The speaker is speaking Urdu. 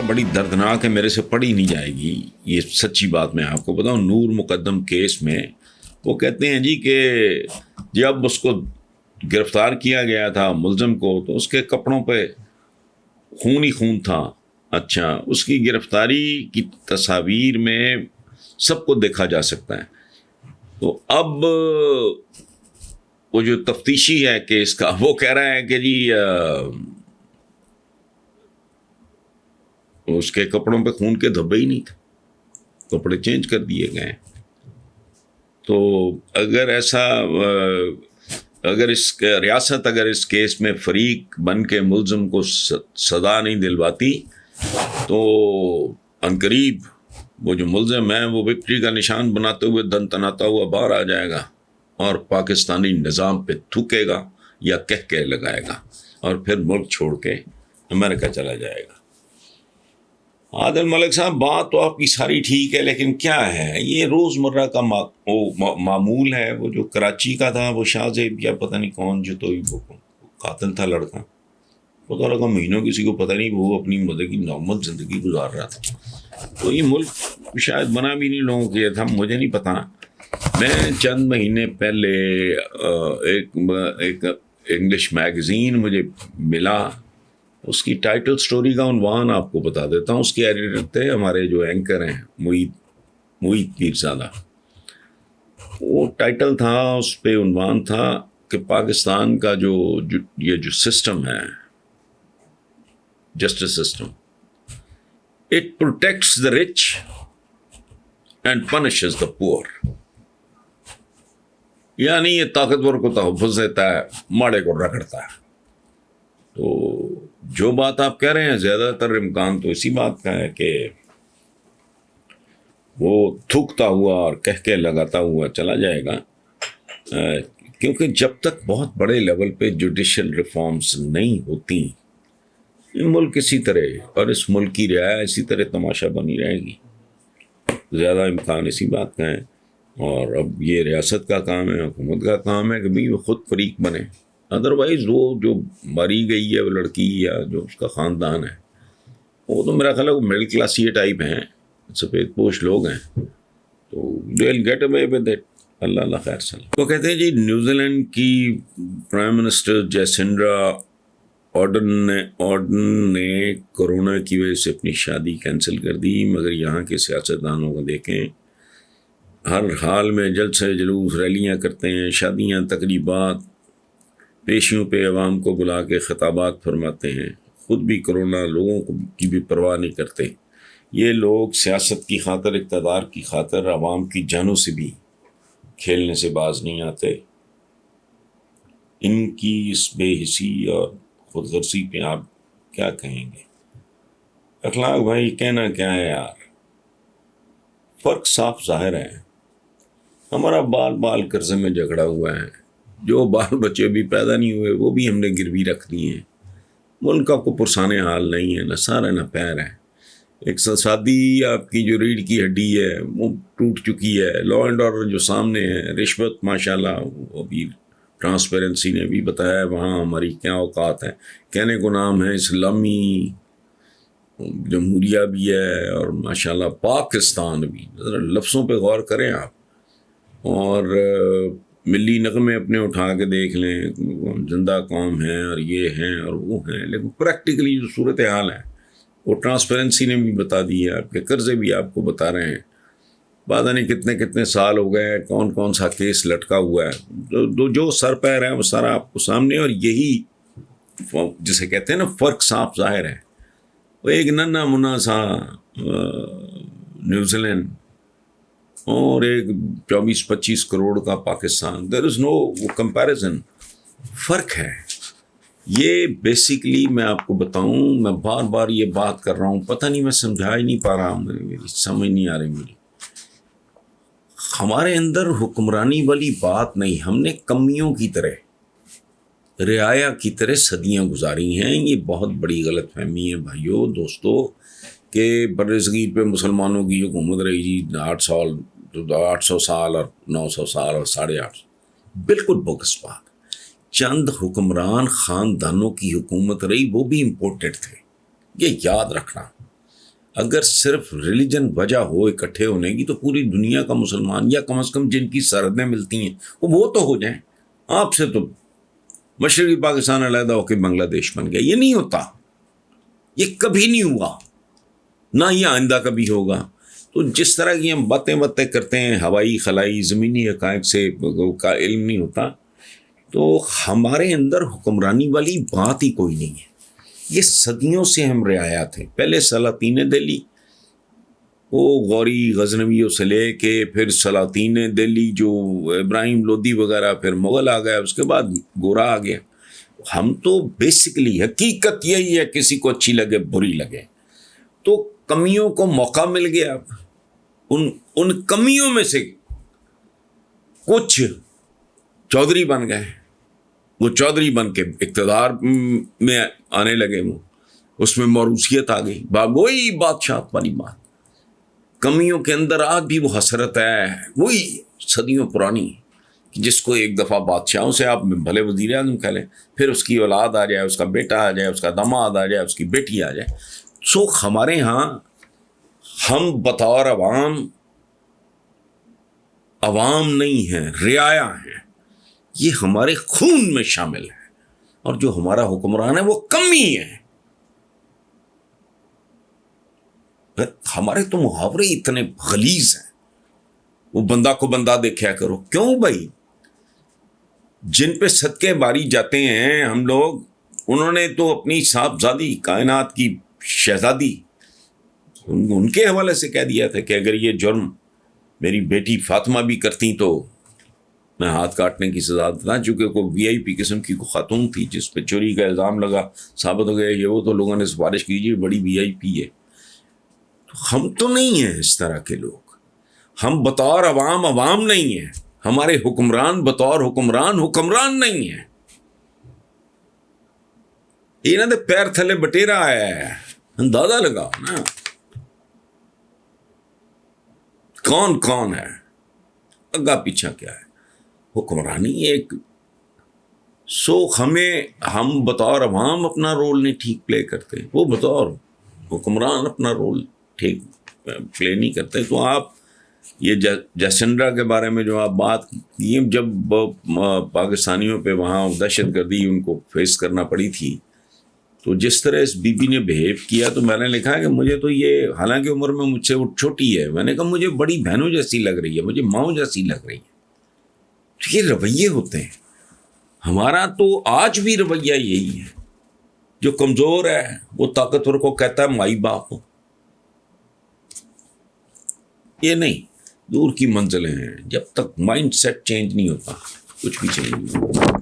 بڑی دردناک ہے، میرے سے پڑھی نہیں جائے گی، یہ سچی بات میں آپ کو بتاؤں. نور مقدم کیس میں وہ کہتے ہیں جی کہ جب اس کو گرفتار کیا گیا تھا ملزم کو، تو اس کے کپڑوں پہ خون ہی خون تھا. اچھا، اس کی گرفتاری کی تصاویر میں سب کو دیکھا جا سکتا ہے. تو اب وہ جو تفتیشی ہے کیس کا، وہ کہہ رہا ہے کہ جی اس کے کپڑوں پہ خون کے دھبے ہی نہیں تھے، کپڑے چینج کر دیے گئے. تو اگر ایسا اگر ریاست اگر اس کیس میں فریق بن کے ملزم کو سزا نہیں دلواتی تو عنقریب وہ جو ملزم ہے وہ وکٹری کا نشان بناتے ہوئے دن تناتا ہوا باہر آ جائے گا اور پاکستانی نظام پہ تھوکے گا یا کہہ لگائے گا اور پھر ملک چھوڑ کے امریکہ چلا جائے گا. عادل ملک صاحب، بات تو آپ کی ساری ٹھیک ہے، لیکن کیا ہے یہ روزمرہ کا معمول ہے. وہ جو کراچی کا تھا، وہ شاہ زیب یا پتہ نہیں کون جو تو قاتل تھا لڑکا، پتہ لگا مہینوں کسی کو پتہ نہیں، وہ اپنی مدد کی نارمل زندگی گزار رہا تھا. تو یہ ملک شاید بنا بھی نہیں لوگوں کے تھا، مجھے نہیں پتا. میں چند مہینے پہلے ایک انگلش میگزین مجھے ملا، اس کی ٹائٹل سٹوری کا عنوان آپ کو بتا دیتا ہوں. اس کے ایڈیٹر تھے ہمارے جو اینکر ہیں معید پیرزادہ. وہ ٹائٹل تھا، اس پہ عنوان تھا کہ پاکستان کا جو سسٹم ہے، justice system, it protects the rich and punishes the poor. یعنی یہ طاقتور کو تحفظ دیتا ہے، ماڑے کو رگڑتا ہے. تو جو بات آپ کہہ رہے ہیں زیادہ تر امکان تو اسی بات کا ہے کہ وہ تھوکتا ہوا اور کہہ لگاتا ہوا چلا جائے گا. کیونکہ جب تک بہت بڑے لیول پہ جوڈیشل ریفارمز نہیں ہوتی، یہ ملک اسی طرح اور اس ملک کی رعایا اسی طرح تماشا بنی رہے گی. زیادہ امکان اسی بات کا ہے. اور اب یہ ریاست کا کام ہے، حکومت کا کام ہے کہ بھئی وہ خود فریق بنے. ادروائز وہ جو ماری گئی ہے وہ لڑکی یا جو اس کا خاندان ہے، وہ تو میرا خیال ہے وہ مڈل کلاس یہ ٹائپ ہیں، سفید پوش لوگ ہیں، تو they'll get away with it. اللہ خیر سلام. وہ کہتے ہیں جی نیوزی لینڈ کی پرائم منسٹر جیسنڈرا آرڈن نے کورونا کی وجہ سے اپنی شادی کینسل کر دی، مگر یہاں کے سیاستدانوں کو دیکھیں، ہر حال میں جلسے جلوس ریلیاں کرتے ہیں، شادیاں تقریبات پیشیوں پہ عوام کو بلا کے خطابات فرماتے ہیں، خود بھی کورونا لوگوں کی بھی پرواہ نہیں کرتے. یہ لوگ سیاست کی خاطر، اقتدار کی خاطر عوام کی جانوں سے بھی کھیلنے سے باز نہیں آتے. ان کی اس بے حسی اور خود غرضی پہ آپ کیا کہیں گے؟ اخلاق بھائی کہنا کیا ہے یار، فرق صاف ظاہر ہے. ہمارا بال قرضے میں جھگڑا ہوا ہے، جو بال بچے بھی پیدا نہیں ہوئے وہ بھی ہم نے گروی رکھ دیے ہیں. ملک کو پرسانے حال نہیں ہے، نہ سارا نہ پیر ہے. اقتصادی آپ کی جو ریڑھ کی ہڈی ہے وہ ٹوٹ چکی ہے. لا اینڈ آرڈر جو سامنے ہے، رشوت ماشاءاللہ وہ بھی ٹرانسپیرنسی نے بھی بتایا ہے وہاں ہماری کیا اوقات ہے. کہنے کو نام ہے اسلامی جمہوریہ بھی ہے اور ماشاءاللہ پاکستان بھی. ذرا لفظوں پہ غور کریں آپ، اور ملی نغمے اپنے اٹھا کے دیکھ لیں، زندہ قوم ہیں اور یہ ہیں اور وہ ہیں، لیکن پریکٹیکلی جو صورت حال ہے وہ ٹرانسپیرنسی نے بھی بتا دی ہے. آپ کے قرضے بھی آپ کو بتا رہے ہیں، پتہ نہیں کتنے سال ہو گئے، کون سا کیس لٹکا ہوا ہے. جو سر پیر ہے وہ سارا آپ کو سامنے، اور یہی جسے کہتے ہیں نا فرق صاف ظاہر ہے. وہ ایک ننھا منا سا نیوزی لینڈ اور ایک 24-25 کروڑ کا پاکستان، دیر از نو کمپیریزن. فرق ہے یہ. بیسیکلی میں آپ کو بتاؤں، میں بار بار یہ بات کر رہا ہوں، پتہ نہیں میں سمجھا ہی نہیں پا رہا ہوں، میری سمجھ نہیں آ رہی میری. ہمارے اندر حکمرانی والی بات نہیں، ہم نے کمیوں کی طرح، رعایا کی طرح صدیاں گزاری ہیں. یہ بہت بڑی غلط فہمی ہے بھائیو دوستو کہ برصغیر پہ مسلمانوں کی حکومت رہی جی 800 سال اور 900 سال اور 850. بالکل بوگس بات. چند حکمران خاندانوں کی حکومت رہی، وہ بھی امپورٹڈ تھے، یہ یاد رکھنا. اگر صرف ریلیجن وجہ ہو اکٹھے ہونے کی تو پوری دنیا کا مسلمان یا کم از کم جن کی سرحدیں ملتی ہیں وہ تو ہو جائیں. آپ سے تو مشرقی پاکستان علیحدہ ہو کے بنگلہ دیش بن گیا. یہ نہیں ہوتا, یہ کبھی نہیں ہوا, نہ یہ آئندہ کبھی ہوگا. تو جس طرح کی ہم باتیں کرتے ہیں ہوائی خلائی زمینی حقائق سے کا علم نہیں ہوتا, تو ہمارے اندر حکمرانی والی بات ہی کوئی نہیں ہے. یہ صدیوں سے ہم رعایات ہیں. پہلے سلاطین دہلی وہ غوری غزنویوں سے لے کے پھر سلاطین دہلی جو ابراہیم لودھی وغیرہ, پھر مغل آ گیا, اس کے بعد گورا آ گیا. ہم تو بیسکلی حقیقت یہی ہے, کسی کو اچھی لگے بری لگے, تو کمیوں کو موقع مل گیا. ان کمیوں میں سے کچھ چودھری بن گئے, وہ چودھری بن کے اقتدار میں آنے لگے, وہ اس میں موروثیت آ گئی, وہی بادشاہ والی بات. کمیوں کے اندر آج بھی وہ حسرت ہے, وہی صدیوں پرانی, جس کو ایک دفعہ بادشاہوں سے آپ بھلے وزیر اعظم کہہ لیں, پھر اس کی اولاد آ جائے, اس کا بیٹا آ جائے, اس کا داماد آ جائے, اس کی بیٹی آ جائے. سو ہمارے ہاں ہم بطور عوام نہیں ہیں, رعایا ہیں. یہ ہمارے خون میں شامل ہے, اور جو ہمارا حکمران ہے وہ کمی ہے. ہمارے تو محاورے اتنے غلیظ ہیں, وہ بندہ کو بندہ دیکھا کرو. کیوں بھائی؟ جن پہ صدقے باری جاتے ہیں ہم لوگ, انہوں نے تو اپنی صاحبزادی کائنات کی شہزادی ان کے حوالے سے کہہ دیا تھا کہ اگر یہ جرم میری بیٹی فاطمہ بھی کرتی تو میں ہاتھ کاٹنے کی سزا دیتا. چونکہ کوئی وی آئی پی قسم کی کوئی خاتون تھی جس پہ چوری کا الزام لگا, ثابت ہو گیا یہ وہ, تو لوگوں نے سفارش کیجیے بڑی وی آئی پی ہے. تو ہم تو نہیں ہیں اس طرح کے لوگ. ہم بطور عوام نہیں ہیں. ہمارے حکمران بطور حکمران نہیں ہیں. یہ نہ پیر تھلے بٹیرا ہے, اندازہ لگا نا کون ہے, اگا پیچھا کیا ہے. حکمرانی ایک ہم بطور عوام اپنا رول نہیں ٹھیک پلے کرتے, وہ بطور حکمران اپنا رول ٹھیک پلے نہیں کرتے. تو آپ یہ جسنڈرا کے بارے میں جو آپ بات کی, جب پاکستانیوں پہ وہاں دہشت گردی ان کو فیس کرنا پڑی تھی, تو جس طرح اس بی بی نے بہیو کیا, تو میں نے لکھا ہے کہ مجھے تو یہ, حالانکہ عمر میں مجھ سے وہ چھوٹی ہے, میں نے کہا مجھے بڑی بہنوں جیسی لگ رہی ہے, مجھے ماؤں جیسی لگ رہی ہے. یہ رویے ہوتے ہیں. ہمارا تو آج بھی رویہ یہی ہے. جو کمزور ہے وہ طاقتور کو کہتا ہے مائی باپ. یہ نہیں, دور کی منزلیں ہیں. جب تک مائنڈ سیٹ چینج نہیں ہوتا کچھ بھی چینج نہیں ہوتا.